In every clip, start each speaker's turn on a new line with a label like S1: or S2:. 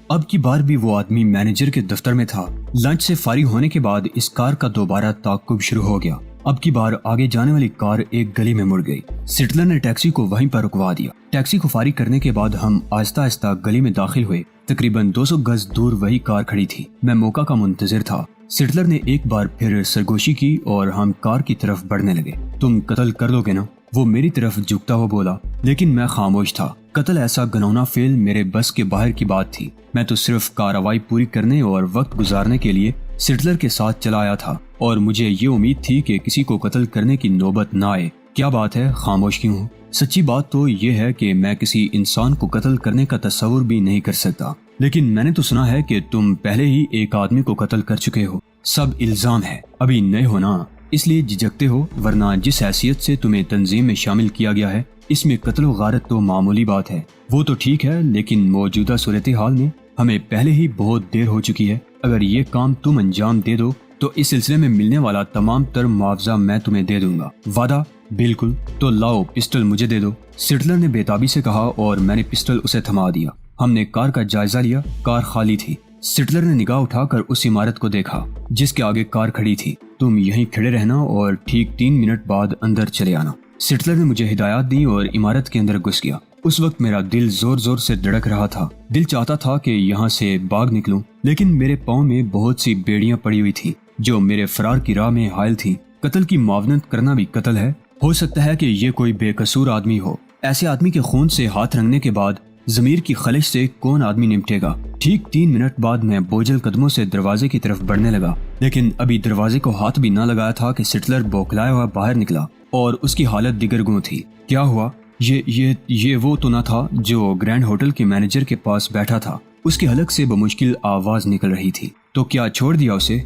S1: اب کی بار بھی وہ آدمی مینیجر کے دفتر میں تھا۔ لنچ سے فارغ ہونے کے بعد اس کار کا دوبارہ تعاقب شروع ہو گیا۔ اب کی بار آگے جانے والی کار ایک گلی میں مڑ گئی۔ سٹلر نے ٹیکسی کو وہیں پر رکوا دیا۔ ٹیکسی کو فارغ کرنے کے بعد ہم آہستہ آہستہ گلی میں داخل ہوئے۔ تقریباً 200 گز دور وہی کار کھڑی تھی۔ میں موقع کا منتظر تھا۔ سٹلر نے ایک بار پھر سرگوشی کی اور ہم کار کی طرف بڑھنے لگے۔ تم قتل کر دو گے نا؟ وہ میری طرف جھکتا ہوا بولا، لیکن میں خاموش تھا۔ قتل ایسا گنونا فعل میرے بس کے باہر کی بات تھی۔ میں تو صرف کارروائی پوری کرنے اور وقت گزارنے کے لیے سٹلر کے ساتھ چلا آیا تھا، اور مجھے یہ امید تھی کہ کسی کو قتل کرنے کی نوبت نہ آئے۔ کیا بات ہے، خاموش کیوں ہوں؟ سچی بات تو یہ ہے کہ میں کسی انسان کو قتل کرنے کا تصور بھی نہیں کر سکتا، لیکن میں نے تو سنا ہے کہ تم پہلے ہی ایک آدمی کو قتل کر چکے ہو۔ سب الزام ہے، ابھی نئے ہو نا، اس لیے جھجکتے ہو، ورنہ جس حیثیت سے تمہیں تنظیم میں شامل کیا گیا ہے اس میں قتل و غارت تو معمولی بات ہے۔ وہ تو ٹھیک ہے، لیکن موجودہ صورتحال میں ہمیں پہلے ہی بہت دیر ہو چکی ہے۔ اگر یہ کام تم انجام دے دو تو اس سلسلے میں ملنے والا تمام تر معاوضہ میں تمہیں دے دوں گا۔ وعدہ؟ بالکل، تو لاؤ پسٹل مجھے دے دو، سٹلر نے بےتابی سے کہا، اور میں نے پسٹل اسے تھما دیا۔ ہم نے کار کا جائزہ لیا۔ کار خالی تھی۔ سٹلر نے نگاہ اٹھا کر اس عمارت کو دیکھا جس کے آگے کار کھڑی تھی۔ تم یہیں کھڑے رہنا اور ٹھیک 3 منٹ بعد اندر چلے آنا۔ سٹلر نے مجھے ہدایات دی اور عمارت کے اندر گھس گیا۔ اس وقت میرا دل زور زور سے دھڑک رہا تھا۔ دل چاہتا تھا کہ یہاں سے بھاگ نکلوں، لیکن میرے پاؤں میں بہت سی بیڑیاں پڑی ہوئی تھی جو میرے فرار کی راہ میں حائل تھی۔ قتل کی معاونت کرنا بھی قتل ہے۔ ہو سکتا ہے کہ یہ کوئی بے قصور آدمی ہو۔ ایسے آدمی کے خون سے ہاتھ رنگنے کے بعد ضمیر کی خلش سے کون آدمی نمٹے گا؟ ٹھیک 3 منٹ بعد میں بوجھل قدموں سے دروازے کی طرف بڑھنے لگا، لیکن ابھی دروازے کو ہاتھ بھی نہ لگایا تھا کہ سٹلر بوکھلایا ہوا باہر نکلا، اور اس کی حالت دیگرگوں تھی۔ کیا ہوا؟ یہ وہ تو نہ تھا جو گرینڈ ہوٹل کے مینیجر کے پاس بیٹھا تھا؟ اس کے حلق سے بمشکل آواز نکل رہی تھی۔ تو کیا چھوڑ دیا اسے؟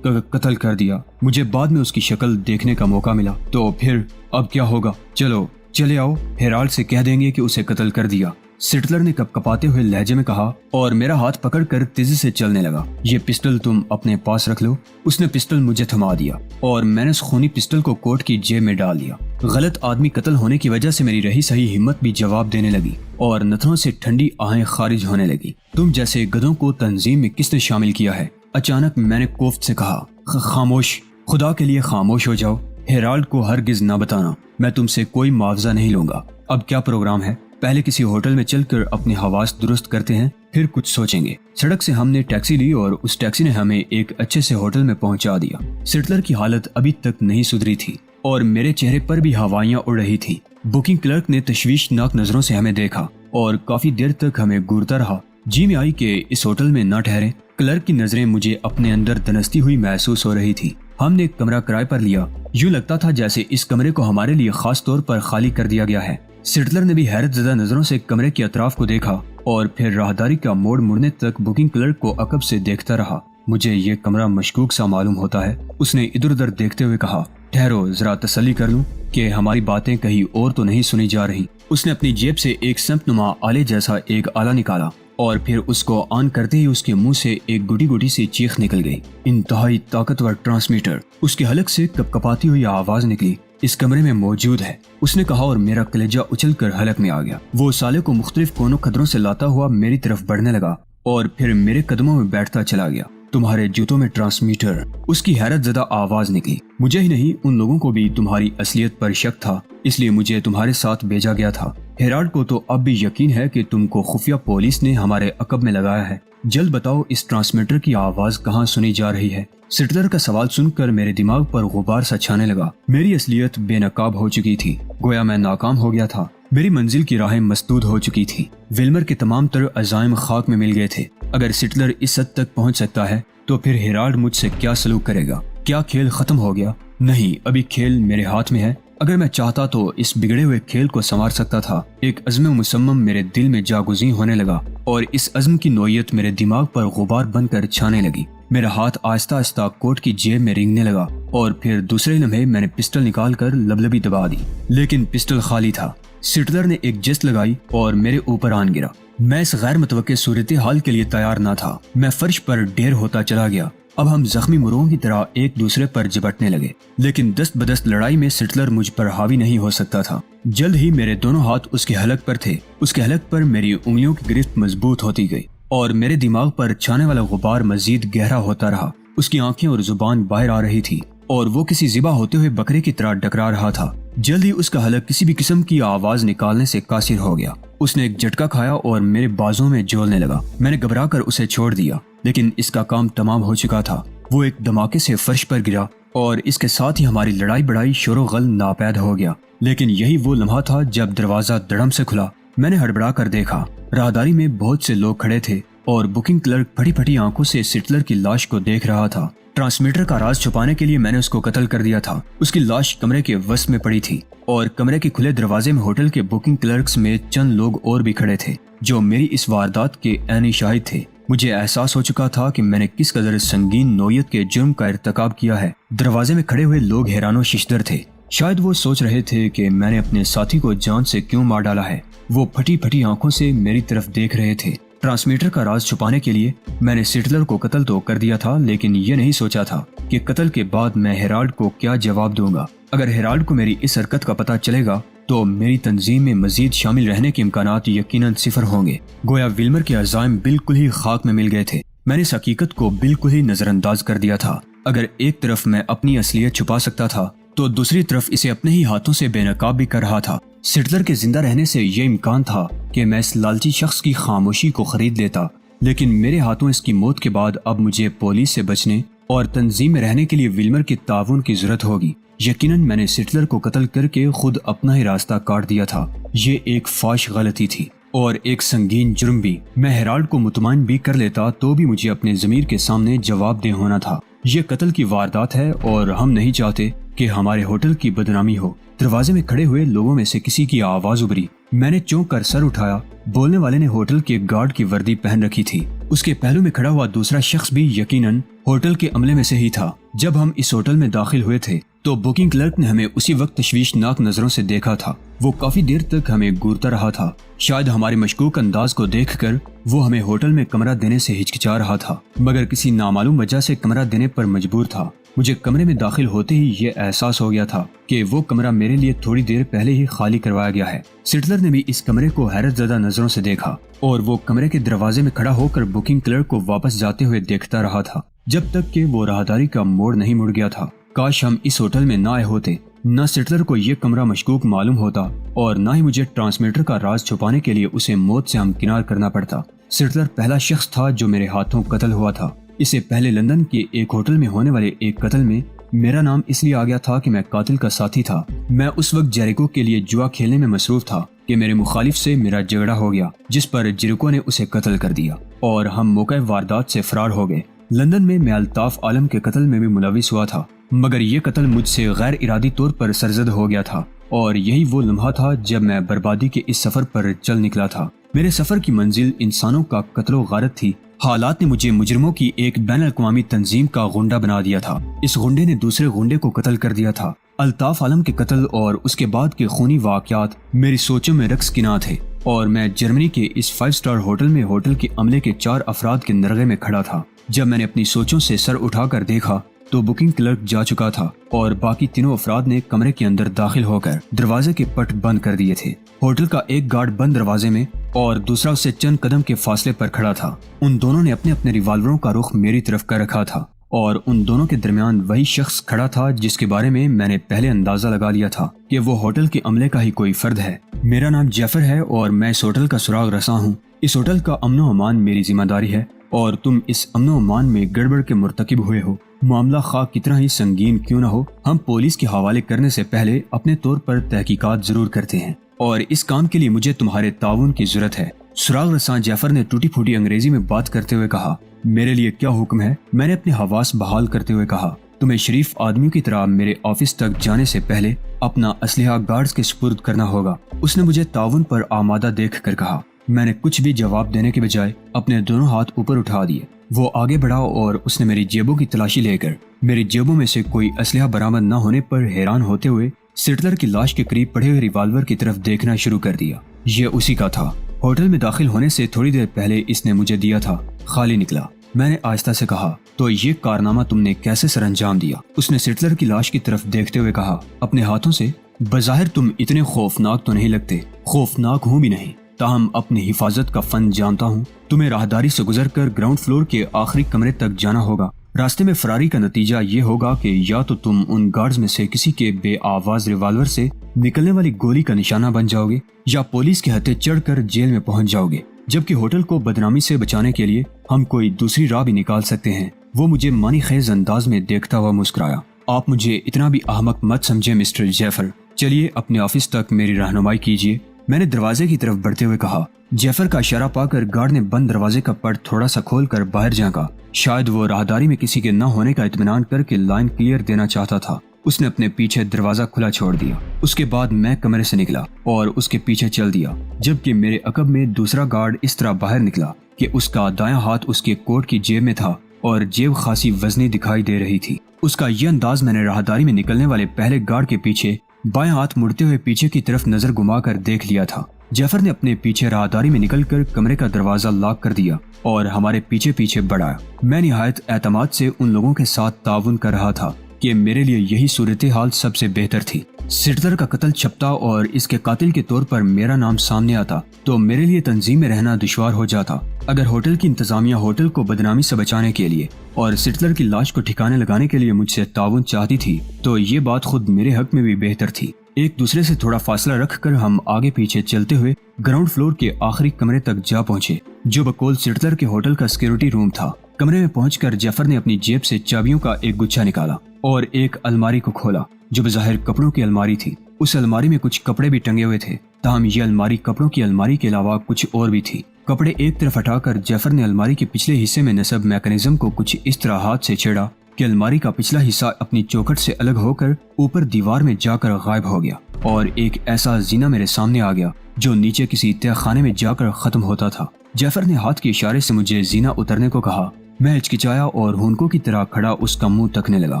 S1: قتل کر دیا؟ مجھے بعد میں اس کی شکل دیکھنے کا موقع ملا تو پھر اب کیا ہوگا؟ چلو چلے آؤ، ہیرالڈ سے کہہ دیں گے کہ اسے قتل کر دیا، سٹلر نے کپکپاتے ہوئے لہجے میں کہا، اور میرا ہاتھ پکڑ کر تیزی سے چلنے لگا۔ یہ پسٹل تم اپنے پاس رکھ لو۔ اس نے پسٹل مجھے تھما دیا اور میں نے اس خونی پسٹل کو کوٹ کی جیب میں ڈال دیا۔ غلط آدمی قتل ہونے کی وجہ سے میری رہی صحیح ہمت بھی جواب دینے لگی اور نتھنوں سے ٹھنڈی آہیں خارج ہونے لگی۔ تم جیسے گدھوں کو تنظیم میں کس نے شامل کیا ہے؟ اچانک میں نے کوفت سے کہا۔ خاموش، خدا کے لیے خاموش ہو جاؤ۔ ہیرالڈ کو ہرگز نہ بتانا، میں تم سے کوئی معاوضہ نہیں لوں گا۔ اب کیا پروگرام ہے؟ پہلے کسی ہوٹل میں چل کر اپنے حواس درست کرتے ہیں، پھر کچھ سوچیں گے۔ سڑک سے ہم نے ٹیکسی لی اور اس ٹیکسی نے ہمیں ایک اچھے سے ہوٹل میں پہنچا دیا۔ سٹلر کی حالت ابھی تک نہیں سدھری تھی اور میرے چہرے پر بھی ہوائیاں اڑ رہی تھی۔ بکنگ کلرک نے تشویشناک نظروں سے ہمیں دیکھا اور کافی دیر تک ہمیں گورتا رہا۔ جی میں آئی کہ اس ہوٹل میں نہ ٹھہرے۔ کلرک کی نظریں مجھے اپنے اندر دنستی ہوئی محسوس ہو رہی تھی۔ ہم نے ایک کمرہ کرائے پر لیا۔ یوں لگتا تھا جیسے اس کمرے کو ہمارے لیے خاص طور پر خالی کر دیا گیا ہے۔ سٹلر نے بھی حیرت زدہ نظروں سے کمرے کے اطراف کو دیکھا اور پھر راہداری کا موڑ مڑنے تک بکنگ کلرک کو عقب سے دیکھتا رہا۔ مجھے یہ کمرہ مشکوک سا معلوم ہوتا ہے، اس نے ادھر ادھر دیکھتے ہوئے کہا۔ ٹھہرو، ذرا تسلی کر لوں کہ ہماری باتیں کہیں اور تو نہیں سنی جا رہی۔ اس نے اپنی جیب سے ایک سمت نما آلے جیسا ایک آلہ نکالا اور پھر اس کو آن کرتے ہی اس کے منہ سے ایک گٹی گٹی سی چیخ نکل گئی۔ انتہائی طاقتور ٹرانسمیٹر، اس کے حلق سے کپکپاتی ہوئی آواز نکلی، اس کمرے میں موجود ہے، اس نے کہا، اور میرا کلیجہ اچھل کر حلق میں آ گیا۔ وہ سالے کو مختلف کونوں خدروں سے لاتا ہوا میری طرف بڑھنے لگا اور پھر میرے قدموں میں بیٹھتا چلا گیا۔ تمہارے جوتوں میں ٹرانسمیٹر، اس کی حیرت زدہ آواز نکلی۔ مجھے ہی نہیں، ان لوگوں کو بھی تمہاری اصلیت پر شک تھا، اس لیے مجھے تمہارے ساتھ بھیجا گیا تھا۔ ہیرالڈ کو تو اب بھی یقین ہے کہ تم کو خفیہ پولیس نے ہمارے عقب میں لگایا ہے۔ جلد بتاؤ، اس ٹرانسمیٹر کی آواز کہاں سنی جا رہی ہے؟ سٹلر کا سوال سن کر میرے دماغ پر غبار سا چھانے لگا۔ میری اصلیت بے نقاب ہو چکی تھی، گویا میں ناکام ہو گیا تھا۔ میری منزل کی راہیں مسدود ہو چکی تھی۔ ویلمر کے تمام تر عزائم خاک میں مل گئے تھے۔ اگر سٹلر اس حد تک پہنچ سکتا ہے تو پھر ہیرالڈ مجھ سے کیا سلوک کرے گا؟ کیا کھیل ختم ہو گیا؟ نہیں، ابھی کھیل میرے ہاتھ میں ہے۔ اگر میں چاہتا تو اس بگڑے ہوئے کھیل کو سنوار سکتا تھا۔ ایک عزم مصمم میرے دل میں جاگزیں ہونے لگا اور اس عزم کی نوعیت میرے دماغ پر غبار بن کر چھانے لگی۔ میرا ہاتھ آہستہ آہستہ کوٹ کی جیب میں رینگنے لگا اور پھر دوسرے لمحے میں نے پسٹل نکال کر لبلبی دبا دی، لیکن پسٹل خالی تھا۔ سٹلر نے ایک جست لگائی اور میرے اوپر آن گرا۔ میں اس غیر متوقع صورتحال کے لیے تیار نہ تھا۔ میں فرش پر ڈھیر ہوتا چلا گیا۔ اب ہم زخمی مرغوں کی طرح ایک دوسرے پر جبٹنے لگے، لیکن دست بدست لڑائی میں سٹلر مجھ پر حاوی نہیں ہو سکتا تھا۔ جلد ہی میرے دونوں ہاتھ اس کے حلق پر تھے۔ اس کے حلق پر میری انگلیوں کی گرفت مضبوط ہوتی گئی۔ اور میرے دماغ پر چھانے والا غبار مزید گہرا ہوتا رہا۔ اس کی آنکھیں اور زبان باہر آ رہی تھی اور وہ کسی ذبح ہوتے ہوئے بکرے کی طرح ڈکرا رہا تھا۔ جلد ہی اس کا حلق کسی بھی قسم کی آواز نکالنے سے قاصر ہو گیا۔ اس نے ایک جھٹکا کھایا اور میرے بازوں میں جھولنے لگا۔ میں نے گھبرا کر اسے چھوڑ دیا، لیکن اس کا کام تمام ہو چکا تھا۔ وہ ایک دھماکے سے فرش پر گرا اور اس کے ساتھ ہی ہماری لڑائی بڑائی شور و غل ناپید ہو گیا۔ لیکن یہی وہ لمحہ تھا جب دروازہ دڑم سے کھلا۔ میں نے ہڑبڑا کر دیکھا، راہداری میں بہت سے لوگ کھڑے تھے اور بکنگ کلرک پھٹی پھٹی آنکھوں سے سٹلر کی لاش کو دیکھ رہا تھا۔ ٹرانسمیٹر کا راز چھپانے کے لیے میں نے اس کو قتل کر دیا تھا۔ اس کی لاش کمرے کے وسط میں پڑی تھی اور کمرے کے کھلے دروازے میں ہوٹل کے بکنگ کلرکس میں چند لوگ اور بھی کھڑے تھے جو میری اس واردات کے عینی شاہد تھے۔ مجھے احساس ہو چکا تھا کہ میں نے کس قدر سنگین نوعیت کے جرم کا ارتکاب کیا ہے۔ دروازے میں کھڑے ہوئے لوگ حیران و ششدر تھے۔ شاید وہ سوچ رہے تھے کہ میں نے اپنے ساتھی کو جان سے کیوں مار ڈالا ہے۔ وہ پھٹی پھٹی آنکھوں سے میری طرف دیکھ رہے تھے۔ ٹرانسمیٹر کا راز چھپانے کے لیے میں نے سٹلر کو قتل تو کر دیا تھا، لیکن یہ نہیں سوچا تھا کہ قتل کے بعد میں ہیرالڈ کو کیا جواب دوں گا۔ اگر ہیرالڈ کو میری اس حرکت کا پتہ چلے گا تو میری تنظیم میں مزید شامل رہنے کے امکانات یقیناً صفر ہوں گے۔ گویا ویلمر کے عزائم بالکل ہی خاک میں مل گئے تھے۔ میں نے اس حقیقت کو بالکل ہی نظر انداز کر دیا تھا۔ اگر ایک طرف میں اپنی اصلیت چھپا سکتا تھا تو دوسری طرف اسے اپنے ہی ہاتھوں سے بے نقاب بھی کر رہا تھا۔ سٹلر کے زندہ رہنے سے یہ امکان تھا کہ میں اس لالچی شخص کی خاموشی کو خرید لیتا، لیکن میرے ہاتھوں اس کی موت کے بعد اب مجھے پولیس سے بچنے اور تنظیم میں رہنے کے لیے ویلمر کے تعاون کی ضرورت ہوگی۔ یقیناً میں نے سٹلر کو قتل کر کے خود اپنا ہی راستہ کاٹ دیا تھا۔ یہ ایک فاش غلطی تھی اور ایک سنگین جرم بھی۔ میں ہیرالڈ کو مطمئن بھی کر لیتا تو بھی مجھے اپنے ضمیر کے سامنے جواب دہ ہونا تھا۔ یہ قتل کی واردات ہے اور ہم نہیں چاہتے کہ ہمارے ہوٹل کی بدنامی ہو۔ دروازے میں کھڑے ہوئے لوگوں میں سے کسی کی آواز ابھری۔ میں نے چونک کر سر اٹھایا۔ بولنے والے نے ہوٹل کے گارڈ کی وردی پہن رکھی تھی۔ اس کے پہلو میں کھڑا ہوا دوسرا شخص بھی یقیناً ہوٹل کے عملے میں سے ہی تھا۔ جب ہم اس ہوٹل میں داخل ہوئے تھے تو بکنگ کلرک نے ہمیں اسی وقت تشویشناک نظروں سے دیکھا تھا۔ وہ کافی دیر تک ہمیں گورتا رہا تھا۔ شاید ہمارے مشکوک انداز کو دیکھ کر وہ ہمیں ہوٹل میں کمرہ دینے سے ہچکچا رہا تھا، مگر کسی نامعلوم وجہ سے کمرہ دینے پر مجبور تھا۔ مجھے کمرے میں داخل ہوتے ہی یہ احساس ہو گیا تھا کہ وہ کمرہ میرے لیے تھوڑی دیر پہلے ہی خالی کروایا گیا ہے۔ سٹلر نے بھی اس کمرے کو حیرت زدہ نظروں سے دیکھا اور وہ کمرے کے دروازے میں کھڑا ہو کر بکنگ کلرک کو واپس جاتے ہوئے دیکھتا رہا تھا جب تک کہ وہ راہداری کا موڑ نہیں مڑ گیا تھا۔ کاش ہم اس ہوٹل میں نہ آئے ہوتے۔ نہ سٹلر کو یہ کمرہ مشکوک معلوم ہوتا اور نہ ہی مجھے ٹرانسمیٹر کا راز چھپانے کے لیے اسے موت سے ہمکنار کرنا پڑتا۔ سٹلر پہلا شخص تھا جو میرے ہاتھوں قتل ہوا تھا۔ اس سے پہلے لندن کے ایک ہوٹل میں ہونے والے ایک قتل میں میرا نام اس لیے آ گیا تھا کہ میں قاتل کا ساتھی تھا۔ میں اس وقت جیریکو کے لیے جوا کھیلنے میں مصروف تھا کہ میرے مخالف سے میرا جھگڑا ہو گیا، جس پر جیریکو نے اسے قتل کر دیا اور ہم موقع واردات سے فرار ہو گئے۔ لندن میں الطاف عالم کے قتل میں بھی ملوث ہوا تھا، مگر یہ قتل مجھ سے غیر ارادی طور پر سرزد ہو گیا تھا اور یہی وہ لمحہ تھا جب میں بربادی کے اس سفر پر چل نکلا تھا۔ میرے سفر کی منزل انسانوں کا قتل و غارت تھی۔ حالات نے مجھے مجرموں کی ایک بین الاقوامی تنظیم کا غنڈہ بنا دیا تھا۔ اس غنڈے نے دوسرے غنڈے کو قتل کر دیا تھا۔ الطاف عالم کے قتل اور اس کے بعد کے خونی واقعات میری سوچوں میں رقص کی نہ تھے اور میں جرمنی کے اس 5 اسٹار ہوٹل میں ہوٹل کے عملے کے 4 افراد کے نرغے میں کھڑا تھا۔ جب میں نے اپنی سوچوں سے سر اٹھا کر دیکھا تو بکنگ کلرک جا چکا تھا اور باقی تینوں افراد نے کمرے کے اندر داخل ہو کر دروازے کے پٹ بند کر دیے تھے۔ ہوٹل کا ایک گارڈ بند دروازے میں اور دوسرا اس سے چند قدم کے فاصلے پر کھڑا تھا۔ ان دونوں نے اپنے اپنے ریوالوروں کا رخ میری طرف کر رکھا تھا اور ان دونوں کے درمیان وہی شخص کھڑا تھا جس کے بارے میں نے پہلے اندازہ لگا لیا تھا کہ وہ ہوٹل کے عملے کا ہی کوئی فرد ہے۔ میرا نام جیفر ہے اور میں اس ہوٹل کا سراغ رساں ہوں۔ اس ہوٹل کا امن و امان میری ذمہ داری ہے اور تم اس امن و امان میں گڑبڑ کے مرتکب ہوئے ہو۔ معاملہ خواہ کتنا ہی سنگین کیوں نہ ہو، ہم پولیس کے حوالے کرنے سے پہلے اپنے طور پر تحقیقات ضرور کرتے ہیں اور اس کام کے لیے مجھے تمہارے تعاون کی ضرورت ہے۔ سراغ رساں جعفر نے ٹوٹی پھوٹی انگریزی میں بات کرتے ہوئے کہا، میرے لیے کیا حکم ہے؟ میں نے اپنے حواس بحال کرتے ہوئے کہا، تمہیں شریف آدمیوں کی طرح میرے آفس تک جانے سے پہلے اپنا اسلحہ گارڈز کے سپرد کرنا ہوگا۔ اس نے مجھے تعاون پر آمادہ دیکھ کر کہا۔ میں نے کچھ بھی جواب دینے کے بجائے اپنے دونوں ہاتھ اوپر اٹھا دیے۔ وہ آگے بڑھا اور اس نے میری جیبوں کی تلاشی لے کر میری جیبوں میں سے کوئی اسلحہ برآمد نہ ہونے پر حیران ہوتے ہوئے سٹلر کی لاش کے قریب پڑے ہوئے ریوالور کی طرف دیکھنا شروع کر دیا۔ یہ اسی کا تھا۔ ہوٹل میں داخل ہونے سے تھوڑی دیر پہلے اس نے مجھے دیا تھا، خالی نکلا۔ میں نے آہستہ سے کہا، تو یہ کارنامہ تم نے کیسے سر انجام دیا؟ اس نے سٹلر کی لاش کی طرف دیکھتے ہوئے کہا، اپنے ہاتھوں سے۔ بظاہر تم اتنے خوفناک تو نہیں لگتے۔ خوفناک ہوں بھی نہیں، تاہم اپنی حفاظت کا فن جانتا ہوں۔ تمہیں راہداری سے گزر کر گراؤنڈ فلور کے آخری کمرے تک جانا ہوگا۔ راستے میں فراری کا نتیجہ یہ ہوگا کہ یا تو تم ان گارڈز میں سے کسی کے بے آواز ریوالور سے نکلنے والی گولی کا نشانہ بن جاؤ گے، یا پولیس کے ہتھے چڑھ کر جیل میں پہنچ جاؤ گے، جبکہ ہوٹل کو بدنامی سے بچانے کے لیے ہم کوئی دوسری راہ بھی نکال سکتے ہیں۔ وہ مجھے معنی خیز انداز میں دیکھتا ہوا مسکرایا۔ آپ مجھے اتنا بھی احمق مت سمجھے مسٹر جیفر، چلیے اپنے آفس تک میری رہنمائی کیجیے، میں نے دروازے کی طرف بڑھتے ہوئے کہا۔ جیفر کا اشارہ پا کر گارڈ نے بند دروازے کا پٹ تھوڑا سا کھول کر باہر جھانکا۔ شاید وہ راہداری میں کسی کے نہ ہونے کا اطمینان کر کے لائن کلیئر دینا چاہتا تھا۔ اس نے اپنے پیچھے دروازہ کھلا چھوڑ دیا۔ اس کے بعد میں کمرے سے نکلا اور اس کے پیچھے چل دیا، جبکہ میرے عقب میں دوسرا گارڈ اس طرح باہر نکلا کہ اس کا دایاں ہاتھ اس کے کوٹ کی جیب میں تھا اور جیب خاصی وزنی دکھائی دے رہی تھی۔ اس کا یہ انداز میں نے راہداری میں نکلنے والے پہلے گارڈ کے پیچھے بائیں ہاتھ مڑتے ہوئے پیچھے کی طرف نظر گھما کر دیکھ لیا تھا۔ جیفر نے اپنے پیچھے راہداری میں نکل کر کمرے کا دروازہ لاک کر دیا اور ہمارے پیچھے پیچھے بڑھا۔ میں نہایت اعتماد سے ان لوگوں کے ساتھ تعاون کر رہا تھا کہ میرے لیے یہی صورتحال سب سے بہتر تھی۔ سٹلر کا قتل چھپتا اور اس کے قاتل کے طور پر میرا نام سامنے آتا تو میرے لیے تنظیم میں رہنا دشوار ہو جاتا۔ اگر ہوٹل کی انتظامیہ ہوٹل کو بدنامی سے بچانے کے لیے اور سٹلر کی لاش کو ٹھکانے لگانے کے لیے مجھ سے تعاون چاہتی تھی تو یہ بات خود میرے حق میں بھی بہتر تھی۔ ایک دوسرے سے تھوڑا فاصلہ رکھ کر ہم آگے پیچھے چلتے ہوئے گراؤنڈ فلور کے آخری کمرے تک جا پہنچے، جو بقول سٹلر کے ہوٹل کا سیکورٹی روم تھا۔ کمرے میں پہنچ کر جیفر نے اپنی جیب سے چابیوں کا ایک گچھا نکالا اور ایک الماری کو کھولا جو بظاہر کپڑوں کی الماری تھی۔ اس الماری میں کچھ کپڑے بھی ٹنگے ہوئے تھے، تاہم یہ الماری کپڑوں کی الماری کے علاوہ کچھ اور بھی تھی۔ کپڑے ایک طرف ہٹا کر جیفر نے الماری کے پچھلے حصے میں نصب میکانزم کو کچھ اس طرح ہاتھ سے چھیڑا کہ الماری کا پچھلا حصہ اپنی چوکھٹ سے الگ ہو کر اوپر دیوار میں جا کر غائب ہو گیا، اور ایک ایسا زینہ میرے سامنے آ گیا جو نیچے کسی تہہ خانے میں جا کر ختم ہوتا تھا۔ جیفر نے ہاتھ کے اشارے سے مجھے زینہ اترنے کو کہا۔ میں ہچکچایا اور ہونکوں کی طرح کھڑا اس کا منہ تکنے لگا۔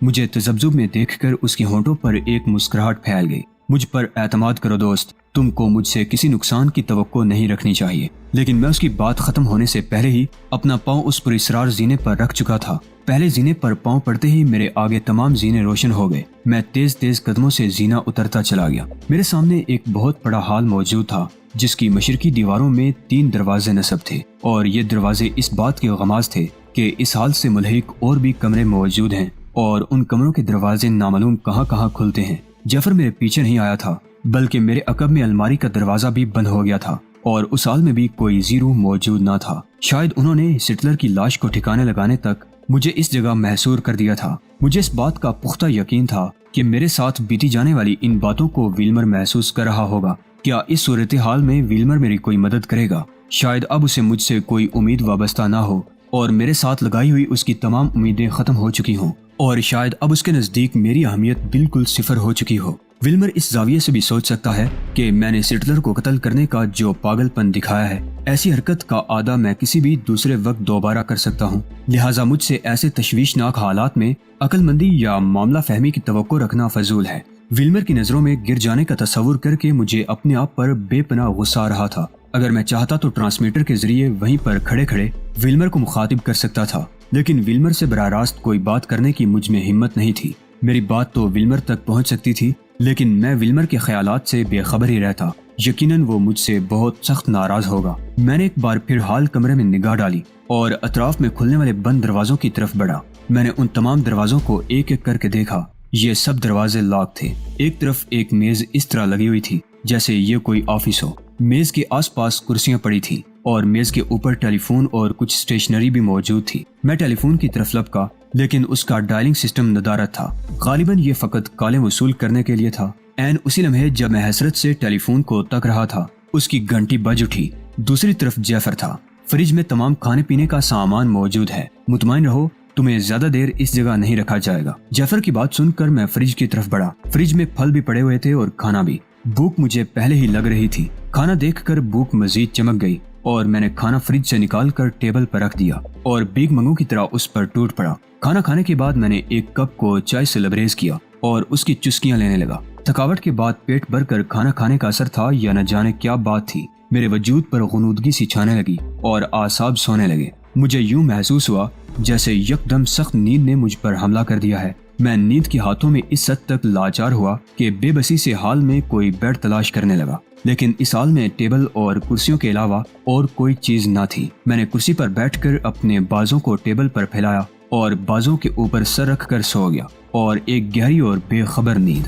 S1: مجھے تذبذب میں دیکھ کر اس کے ہونٹوں پر ایک مسکراہٹ پھیل گئی۔ مجھ پر اعتماد کرو دوست، تم کو مجھ سے کسی نقصان کی توقع نہیں رکھنی چاہیے۔ لیکن میں اس کی بات ختم ہونے سے پہلے ہی اپنا پاؤں اس پراسرار زینے پر رکھ چکا تھا۔ پہلے زینے پر پاؤں پڑتے ہی میرے آگے تمام زینے روشن ہو گئے۔ میں تیز تیز قدموں سے زینہ اترتا چلا گیا۔ میرے سامنے ایک بہت بڑا ہال موجود تھا جس کی مشرقی دیواروں میں 3 دروازے نصب تھے، اور یہ دروازے اس بات کے غماز تھے کہ اس ہال سے ملحق اور بھی کمرے موجود ہیں، اور ان کمروں کے دروازے نامعلوم کہاں کہاں کھلتے ہیں۔ جیفر میرے پیچھے نہیں آیا تھا، بلکہ میرے عقب میں الماری کا دروازہ بھی بند ہو گیا تھا، اور اس ہال میں بھی کوئی زیرو موجود نہ تھا۔ شاید انہوں نے سٹلر کی لاش کو ٹھکانے لگانے تک مجھے اس جگہ محصور کر دیا تھا۔ مجھے اس بات کا پختہ یقین تھا کہ میرے ساتھ بیتی جانے والی ان باتوں کو ویلمر محسوس کر رہا ہوگا۔ کیا اس صورتحال میں ویلمر میری کوئی مدد کرے گا؟ شاید اب اسے مجھ سے کوئی امید وابستہ نہ ہو اور میرے ساتھ لگائی ہوئی اس کی تمام امیدیں ختم ہو چکی ہوں، اور شاید اب اس کے نزدیک میری اہمیت بالکل صفر ہو چکی ہو۔ ویلمر اس زاویے سے بھی سوچ سکتا ہے کہ میں نے سٹلر کو قتل کرنے کا جو پاگل پن دکھایا ہے، ایسی حرکت کا عادہ میں کسی بھی دوسرے وقت دوبارہ کر سکتا ہوں، لہٰذا مجھ سے ایسے تشویشناک حالات میں عقل مندی یا معاملہ فہمی کی توقع رکھنا فضول ہے۔ ویلمر کی نظروں میں گر جانے کا تصور کر کے مجھے اپنے آپ پر بے پناہ غصہ آ رہا تھا۔ اگر میں چاہتا تو ٹرانسمیٹر کے ذریعے وہیں پر کھڑے کھڑے ویلمر کو مخاطب کر سکتا تھا، لیکن ویلمر سے براہ راست کوئی بات کرنے کی مجھ میں ہمت نہیں تھی۔ میری بات تو ویلمر تک پہنچ سکتی تھی، لیکن میں ویلمر کے خیالات سے بے خبر ہی رہتا۔ یقیناً وہ مجھ سے بہت سخت ناراض ہوگا۔ میں نے ایک بار پھر ہال کمرے میں نگاہ ڈالی اور اطراف میں کھلنے والے بند دروازوں کی طرف بڑھا۔ میں نے ان تمام دروازوں کو ایک ایک کر کے دیکھا۔ یہ سب دروازے لاک تھے۔ ایک طرف ایک میز اس طرح لگی ہوئی تھی جیسے یہ کوئی آفس ہو۔ میز کے آس پاس کرسیاں پڑی تھیں اور میز کے اوپر ٹیلی فون اور کچھ اسٹیشنری بھی موجود تھی۔ میں ٹیلی فون کی طرف لپکا، لیکن اس کا ڈائلنگ سسٹم ندارت تھا۔ غالباً یہ فقط کالیں وصول کرنے کے لیے تھا۔ عین اسی لمحے جب میں حسرت سے ٹیلی فون کو تک رہا تھا، اس کی گھنٹی بج اٹھی۔ دوسری طرف جیفر تھا۔ فریج میں تمام کھانے پینے کا سامان موجود ہے، مطمئن رہو تمہیں زیادہ دیر اس جگہ نہیں رکھا جائے گا۔ جیفر کی بات سن کر میں فریج کی طرف بڑھا۔ فریج میں پھل بھی پڑے ہوئے تھے اور کھانا بھی۔ بھوک مجھے پہلے ہی لگ رہی تھی۔ کھانا دیکھ کر بھوک مزید چمک گئی اور میں نے کھانا فریج سے نکال کر ٹیبل پر رکھ دیا اور بیگ منگوں کی طرح اس پر ٹوٹ پڑا۔ کھانا کھانے کے بعد میں نے ایک کپ کو چائے سے لبریز کیا اور اس کی چسکیاں لینے لگا۔ تھکاوٹ کے بعد پیٹ بھر کر کھانا کھانے کا اثر تھا یا نہ جانے کیا بات تھی، میرے وجود پر غنودگی سی چھانے لگی اور اعصاب سونے لگے۔ مجھے یوں محسوس ہوا جیسے یکدم سخت نیند نے مجھ پر حملہ کر دیا ہے۔ میں نیند کے ہاتھوں میں اس حد تک لاچار ہوا کہ بے بسی سے حال میں کوئی بیڈ تلاش کرنے لگا، لیکن اس حال میں ٹیبل اور کرسیوں کے علاوہ اور کوئی چیز نہ تھی۔ میں نے کرسی پر بیٹھ کر اپنے بازوں کو ٹیبل پر پھیلایا اور بازوں کے اوپر سر رکھ کر سو گیا، اور ایک گہری اور بے خبر نیند